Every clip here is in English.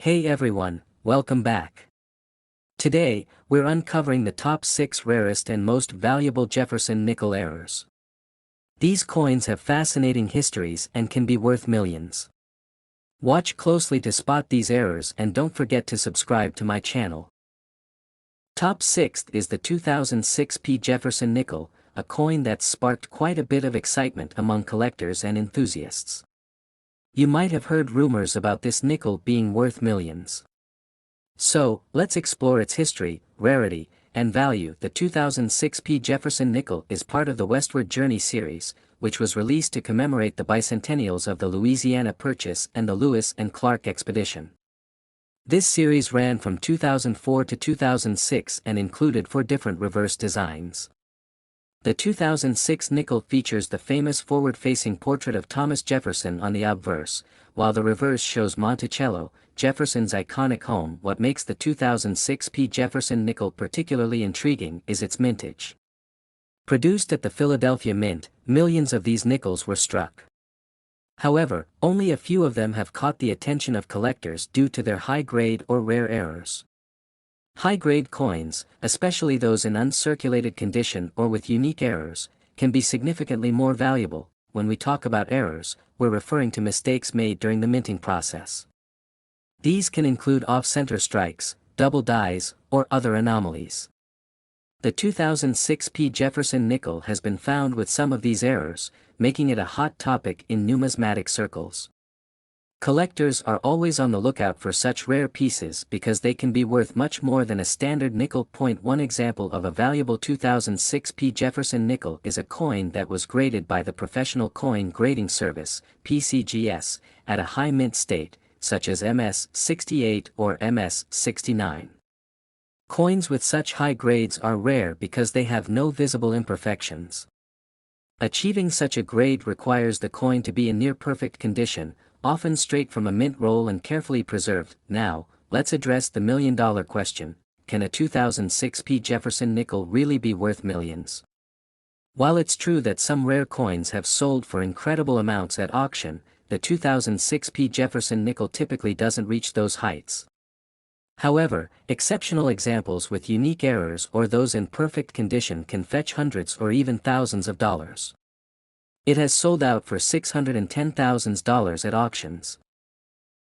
Hey everyone, welcome back. Today, we're uncovering the top 6 rarest and most valuable Jefferson nickel errors. These coins have fascinating histories and can be worth millions. Watch closely to spot these errors and don't forget to subscribe to my channel. Top 6th is the 2006 Jefferson Nickel, a coin that's sparked quite a bit of excitement among collectors and enthusiasts. You might have heard rumors about this nickel being worth millions. So, let's explore its history, rarity, and value. The 2006 Jefferson Nickel is part of the Westward Journey series, which was released to commemorate the bicentennials of the Louisiana Purchase and the Lewis and Clark Expedition. This series ran from 2004 to 2006 and included 4 different reverse designs. The 2006 nickel features the famous forward-facing portrait of Thomas Jefferson on the obverse, while the reverse shows Monticello, Jefferson's iconic home. What makes the 2006 Jefferson nickel particularly intriguing is its mintage. Produced at the Philadelphia Mint, millions of these nickels were struck. However, only a few of them have caught the attention of collectors due to their high grade or rare errors. High-grade coins, especially those in uncirculated condition or with unique errors, can be significantly more valuable. When we talk about errors, we're referring to mistakes made during the minting process. These can include off-center strikes, double dies, or other anomalies. The 2006 Jefferson Nickel has been found with some of these errors, making it a hot topic in numismatic circles. Collectors are always on the lookout for such rare pieces because they can be worth much more than a standard nickel. One example of a valuable 2006 Jefferson nickel is a coin that was graded by the Professional Coin Grading Service, PCGS, at a high mint state, such as MS-68 or MS-69. Coins with such high grades are rare because they have no visible imperfections. Achieving such a grade requires the coin to be in near-perfect condition, often straight from a mint roll and carefully preserved. Now, let's address the million-dollar question: can a 2006 Jefferson nickel really be worth millions? While it's true that some rare coins have sold for incredible amounts at auction, the 2006 Jefferson nickel typically doesn't reach those heights. However, exceptional examples with unique errors or those in perfect condition can fetch hundreds or even thousands of dollars. It has sold out for $610,000 at auctions.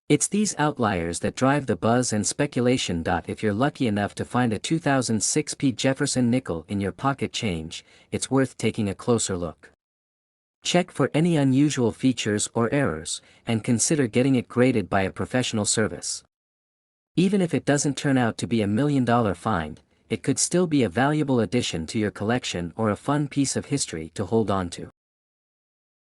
It's these outliers that drive the buzz and speculation. If you're lucky enough to find a 2006 Jefferson nickel in your pocket change, it's worth taking a closer look. Check for any unusual features or errors, and consider getting it graded by a professional service. Even if it doesn't turn out to be a million-dollar find, it could still be a valuable addition to your collection or a fun piece of history to hold on to.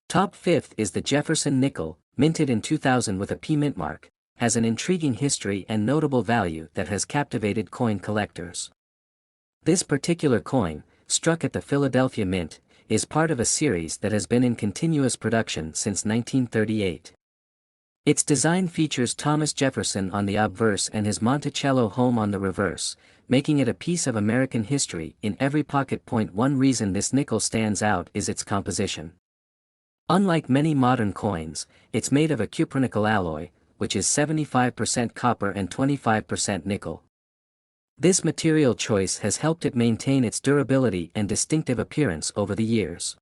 Top 5th is the Jefferson Nickel, minted in 2000 with a P mint mark, has an intriguing history and notable value that has captivated coin collectors. This particular coin, struck at the Philadelphia Mint, is part of a series that has been in continuous production since 1938. Its design features Thomas Jefferson on the obverse and his Monticello home on the reverse, making it a piece of American history in every pocket. One reason this nickel stands out is its composition. Unlike many modern coins, it's made of a cupronickel alloy, which is 75% copper and 25% nickel. This material choice has helped it maintain its durability and distinctive appearance over the years.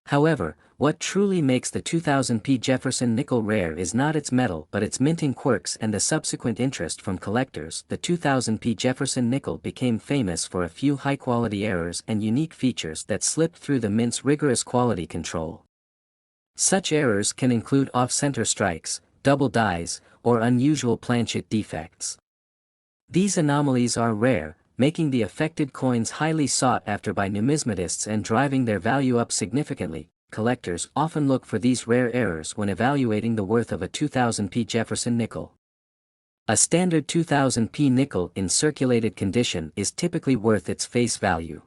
However, what truly makes the 2000 Jefferson Nickel rare is not its metal but its minting quirks and the subsequent interest from collectors. The 2000 Jefferson Nickel became famous for a few high-quality errors and unique features that slipped through the mint's rigorous quality control. Such errors can include off-center strikes, double dies, or unusual planchet defects. These anomalies are rare, making the affected coins highly sought after by numismatists and driving their value up significantly. Collectors often look for these rare errors when evaluating the worth of a 2000 Jefferson nickel. A standard 2000 nickel in circulated condition is typically worth its face value.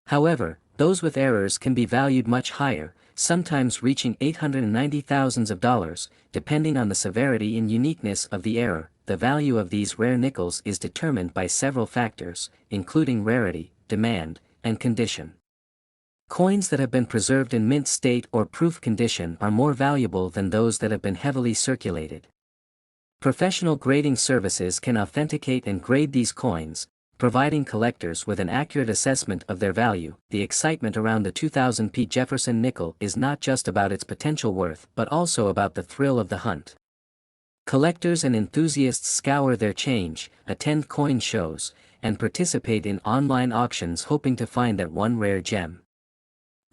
However, those with errors can be valued much higher, sometimes reaching $890,000, depending on the severity and uniqueness of the error. The value of these rare nickels is determined by several factors, including rarity, demand, and condition. Coins that have been preserved in mint state or proof condition are more valuable than those that have been heavily circulated. Professional grading services can authenticate and grade these coins, providing collectors with an accurate assessment of their value. The excitement around the 2000p Jefferson Nickel is not just about its potential worth but also about the thrill of the hunt. Collectors and enthusiasts scour their change, attend coin shows, and participate in online auctions hoping to find that one rare gem.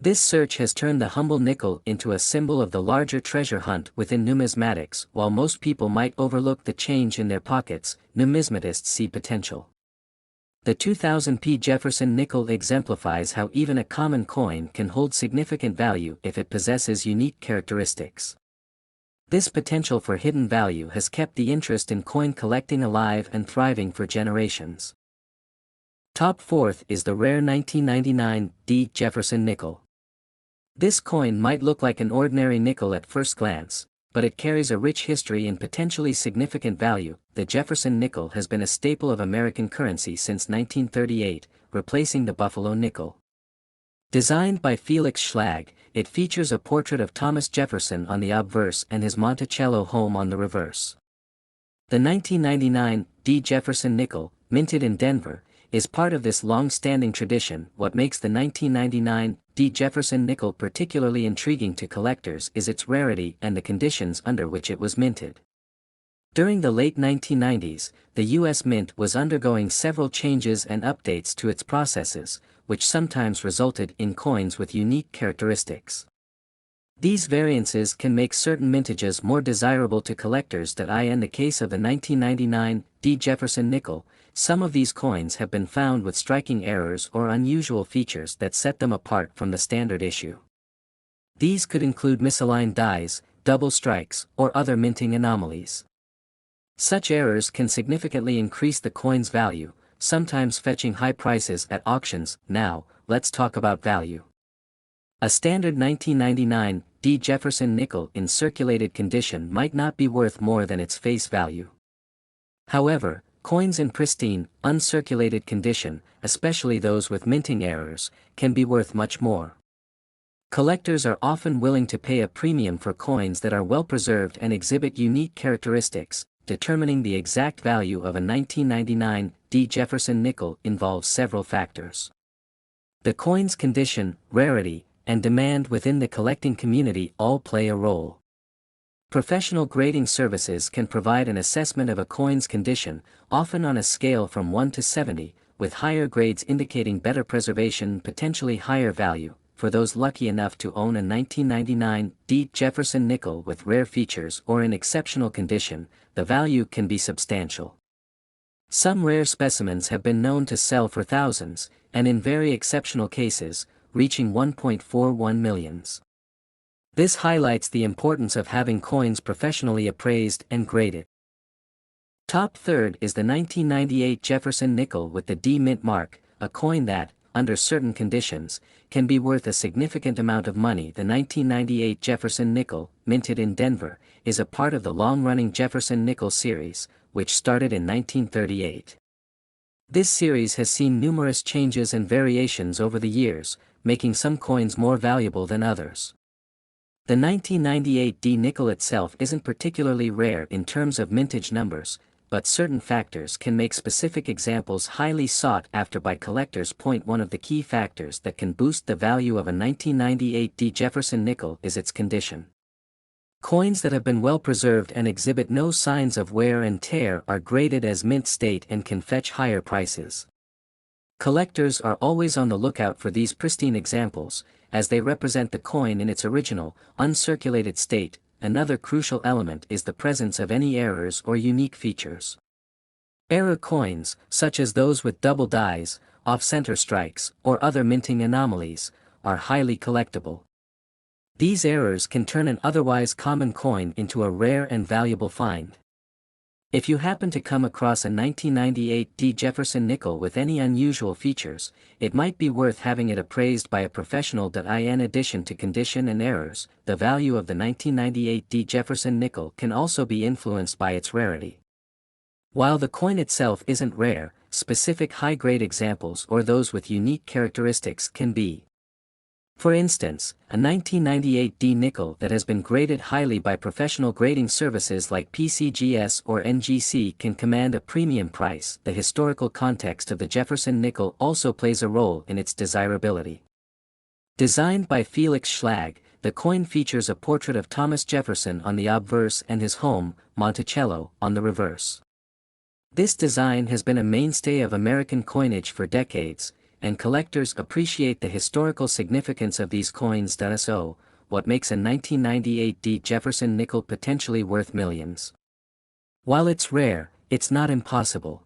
This search has turned the humble nickel into a symbol of the larger treasure hunt within numismatics. While most people might overlook the change in their pockets, numismatists see potential. The 2000p Jefferson Nickel exemplifies how even a common coin can hold significant value if it possesses unique characteristics. This potential for hidden value has kept the interest in coin collecting alive and thriving for generations. Top 4th is the rare 1999 D Jefferson Nickel. This coin might look like an ordinary nickel at first glance, but it carries a rich history and potentially significant value. The Jefferson nickel has been a staple of American currency since 1938, replacing the Buffalo nickel. Designed by Felix Schlag, it features a portrait of Thomas Jefferson on the obverse and his Monticello home on the reverse. The 1999 D Jefferson Nickel, minted in Denver, is part of this long-standing tradition. What makes the 1999 D Jefferson Nickel particularly intriguing to collectors is its rarity and the conditions under which it was minted. During the late 1990s, the U.S. Mint was undergoing several changes and updates to its processes, which sometimes resulted in coins with unique characteristics. These variances can make certain mintages more desirable to collectors. In the case of the 1999 D Jefferson Nickel, some of these coins have been found with striking errors or unusual features that set them apart from the standard issue. These could include misaligned dies, double strikes, or other minting anomalies. Such errors can significantly increase the coin's value, sometimes fetching high prices at auctions. Now, let's talk about value. A standard 1999 D Jefferson Nickel in circulated condition might not be worth more than its face value. However, coins in pristine, uncirculated condition, especially those with minting errors, can be worth much more. Collectors are often willing to pay a premium for coins that are well preserved and exhibit unique characteristics. Determining the exact value of a 1999 D Jefferson Nickel involves several factors. The coin's condition, rarity, and demand within the collecting community all play a role. Professional grading services can provide an assessment of a coin's condition, often on a scale from 1 to 70, with higher grades indicating better preservation and potentially higher value. For those lucky enough to own a 1999 D Jefferson Nickel with rare features or in exceptional condition, the value can be substantial. Some rare specimens have been known to sell for thousands, and in very exceptional cases, reaching 1.41 millions. This highlights the importance of having coins professionally appraised and graded. Top 3rd is the 1998 Jefferson Nickel with the D Mint mark, a coin that, under certain conditions, can be worth a significant amount of money. The 1998 Jefferson Nickel, minted in Denver, is a part of the long-running Jefferson Nickel series, which started in 1938. This series has seen numerous changes and variations over the years, making some coins more valuable than others. The 1998 D Nickel itself isn't particularly rare in terms of mintage numbers, but certain factors can make specific examples highly sought after by collectors. One of the key factors that can boost the value of a 1998 D Jefferson Nickel is its condition. Coins that have been well preserved and exhibit no signs of wear and tear are graded as mint state and can fetch higher prices. Collectors are always on the lookout for these pristine examples, as they represent the coin in its original, uncirculated state. Another crucial element is the presence of any errors or unique features. Error coins, such as those with double dies, off-center strikes, or other minting anomalies, are highly collectible. These errors can turn an otherwise common coin into a rare and valuable find. If you happen to come across a 1998 D Jefferson Nickel with any unusual features, it might be worth having it appraised by a professional. In addition to condition and errors, the value of the 1998 D Jefferson Nickel can also be influenced by its rarity. While the coin itself isn't rare, specific high-grade examples or those with unique characteristics can be. For instance, a 1998 D nickel that has been graded highly by professional grading services like PCGS or NGC can command a premium price. The historical context of the Jefferson nickel also plays a role in its desirability. Designed by Felix Schlag, the coin features a portrait of Thomas Jefferson on the obverse and his home, Monticello, on the reverse. This design has been a mainstay of American coinage for decades, and collectors appreciate the historical significance of these coins. So, what makes a 1998 D Jefferson nickel potentially worth millions? While it's rare, it's not impossible.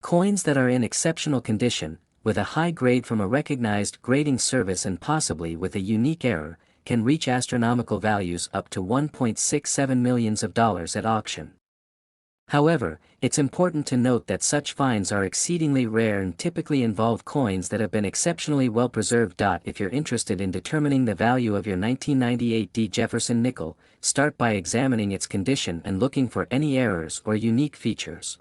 Coins that are in exceptional condition, with a high grade from a recognized grading service and possibly with a unique error, can reach astronomical values up to $1.67 million at auction. However, it's important to note that such finds are exceedingly rare and typically involve coins that have been exceptionally well preserved. If you're interested in determining the value of your 1998 D Jefferson nickel, start by examining its condition and looking for any errors or unique features.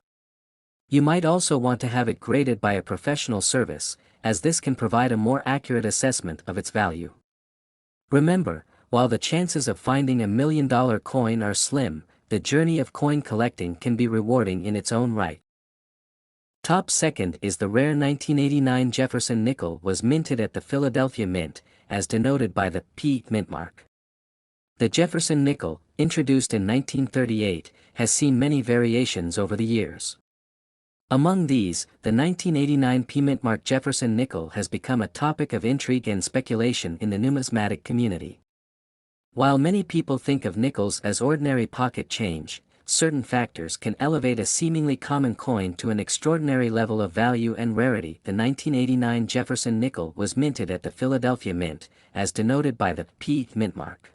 You might also want to have it graded by a professional service, as this can provide a more accurate assessment of its value. Remember, while the chances of finding $1 million coin are slim, the journey of coin collecting can be rewarding in its own right. Top second is the rare 1989 Jefferson nickel was minted at the Philadelphia Mint, as denoted by the P mint mark. The Jefferson nickel, introduced in 1938, has seen many variations over the years. Among these, the 1989 P mint mark Jefferson nickel has become a topic of intrigue and speculation in the numismatic community. While many people think of nickels as ordinary pocket change, certain factors can elevate a seemingly common coin to an extraordinary level of value and rarity. The 1989 Jefferson nickel was minted at the Philadelphia Mint, as denoted by the P mint mark.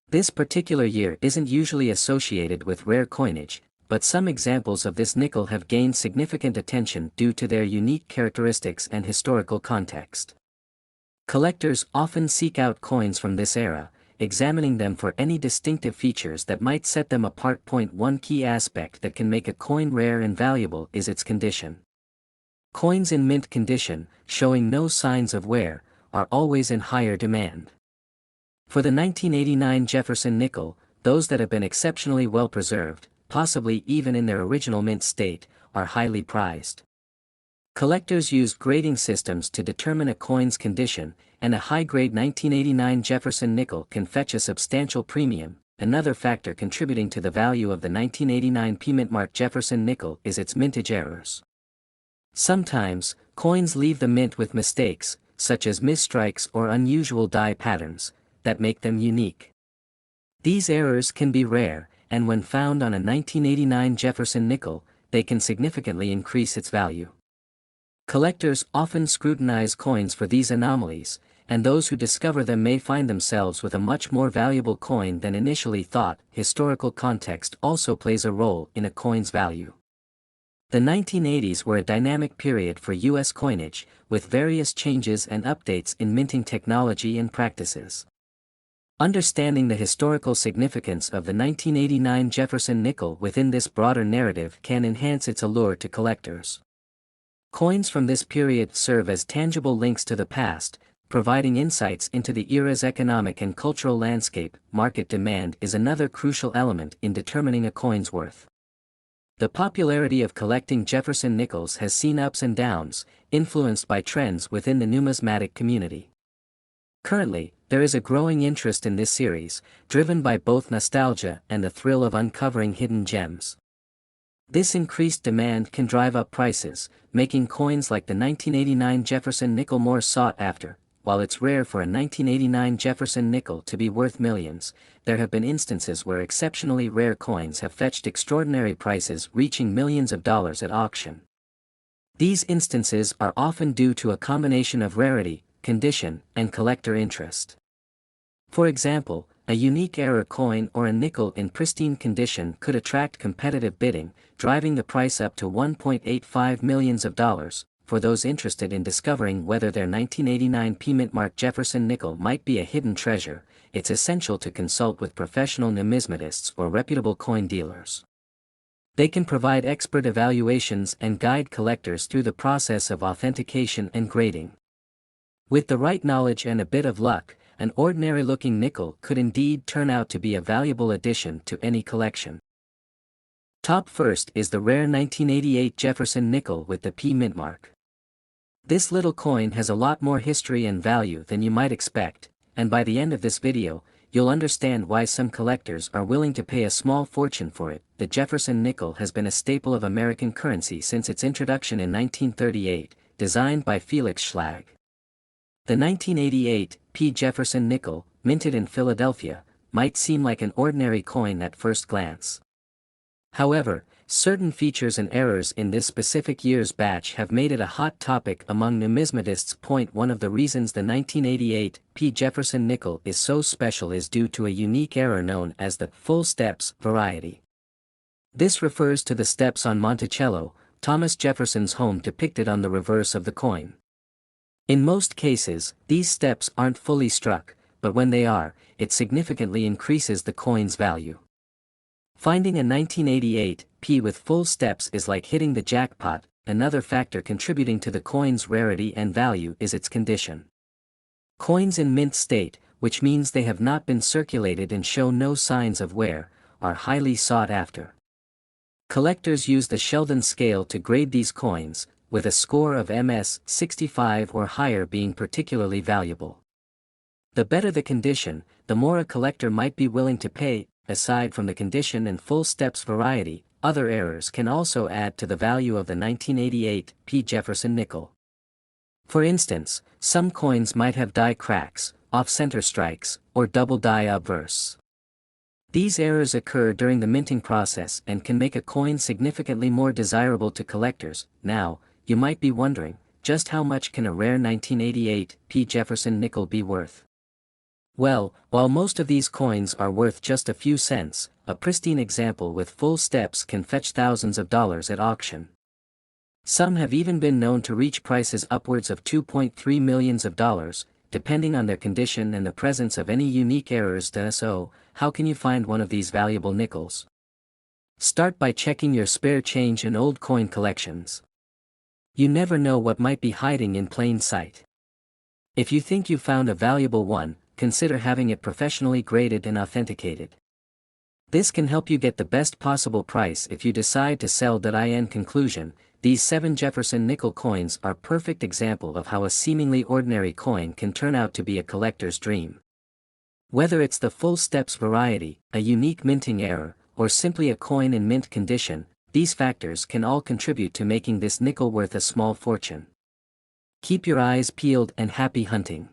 This particular year isn't usually associated with rare coinage, but some examples of this nickel have gained significant attention due to their unique characteristics and historical context. Collectors often seek out coins from this era, examining them for any distinctive features that might set them apart. One key aspect that can make a coin rare and valuable is its condition. Coins in mint condition, showing no signs of wear, are always in higher demand. For the 1989 Jefferson nickel, those that have been exceptionally well preserved, possibly even in their original mint state, are highly prized. Collectors use grading systems to determine a coin's condition, and a high-grade 1989 Jefferson nickel can fetch a substantial premium. Another factor contributing to the value of the 1989 P mint mark Jefferson nickel is its mintage errors. Sometimes, coins leave the mint with mistakes, such as misstrikes or unusual die patterns, that make them unique. These errors can be rare, and when found on a 1989 Jefferson nickel, they can significantly increase its value. Collectors often scrutinize coins for these anomalies, and those who discover them may find themselves with a much more valuable coin than initially thought. Historical context also plays a role in a coin's value. The 1980s were a dynamic period for U.S. coinage, with various changes and updates in minting technology and practices. Understanding the historical significance of the 1989 Jefferson nickel within this broader narrative can enhance its allure to collectors. Coins from this period serve as tangible links to the past, providing insights into the era's economic and cultural landscape. Market demand is another crucial element in determining a coin's worth. The popularity of collecting Jefferson nickels has seen ups and downs, influenced by trends within the numismatic community. Currently, there is a growing interest in this series, driven by both nostalgia and the thrill of uncovering hidden gems. This increased demand can drive up prices, making coins like the 1989 Jefferson nickel more sought after. While it's rare for a 1989 Jefferson nickel to be worth millions, there have been instances where exceptionally rare coins have fetched extraordinary prices, reaching millions of dollars at auction. These instances are often due to a combination of rarity, condition, and collector interest. For example, a unique error coin or a nickel in pristine condition could attract competitive bidding, driving the price up to $1.85 million. For those interested in discovering whether their 1989 P mint mark Jefferson nickel might be a hidden treasure, it's essential to consult with professional numismatists or reputable coin dealers. They can provide expert evaluations and guide collectors through the process of authentication and grading. With the right knowledge and a bit of luck, an ordinary-looking nickel could indeed turn out to be a valuable addition to any collection. Top first is the rare 1988 Jefferson Nickel with the P mint mark. This little coin has a lot more history and value than you might expect, and by the end of this video, you'll understand why some collectors are willing to pay a small fortune for it. The Jefferson Nickel has been a staple of American currency since its introduction in 1938, designed by Felix Schlag. The 1988 P. Jefferson Nickel, minted in Philadelphia, might seem like an ordinary coin at first glance. However, certain features and errors in this specific year's batch have made it a hot topic among numismatists. One of the reasons the 1988 P. Jefferson Nickel is so special is due to a unique error known as the full steps variety. This refers to the steps on Monticello, Thomas Jefferson's home, depicted on the reverse of the coin. In most cases, these steps aren't fully struck, but when they are, it significantly increases the coin's value. Finding a 1988 P with full steps is like hitting the jackpot. Another factor contributing to the coin's rarity and value is its condition. Coins in mint state, which means they have not been circulated and show no signs of wear, are highly sought after. Collectors use the Sheldon Scale to grade these coins, with a score of MS 65 or higher being particularly valuable. The better the condition, the more a collector might be willing to pay. Aside from the condition and full steps variety, other errors can also add to the value of the 1988 P. Jefferson Nickel. For instance, some coins might have die cracks, off-center strikes, or double die obverse. These errors occur during the minting process and can make a coin significantly more desirable to collectors. Now, you might be wondering, just how much can a rare 1988 P. Jefferson Nickel be worth? Well, while most of these coins are worth just a few cents, a pristine example with full steps can fetch thousands of dollars at auction. Some have even been known to reach prices upwards of $2.3 million, depending on their condition and the presence of any unique errors. So, how can you find one of these valuable nickels? Start by checking your spare change and old coin collections. You never know what might be hiding in plain sight. If you think you found a valuable one, consider having it professionally graded and authenticated. This can help you get the best possible price if you decide to sell. In conclusion, these 7 Jefferson Nickel coins are a perfect example of how a seemingly ordinary coin can turn out to be a collector's dream. Whether it's the full steps variety, a unique minting error, or simply a coin in mint condition, these factors can all contribute to making this nickel worth a small fortune. Keep your eyes peeled and happy hunting.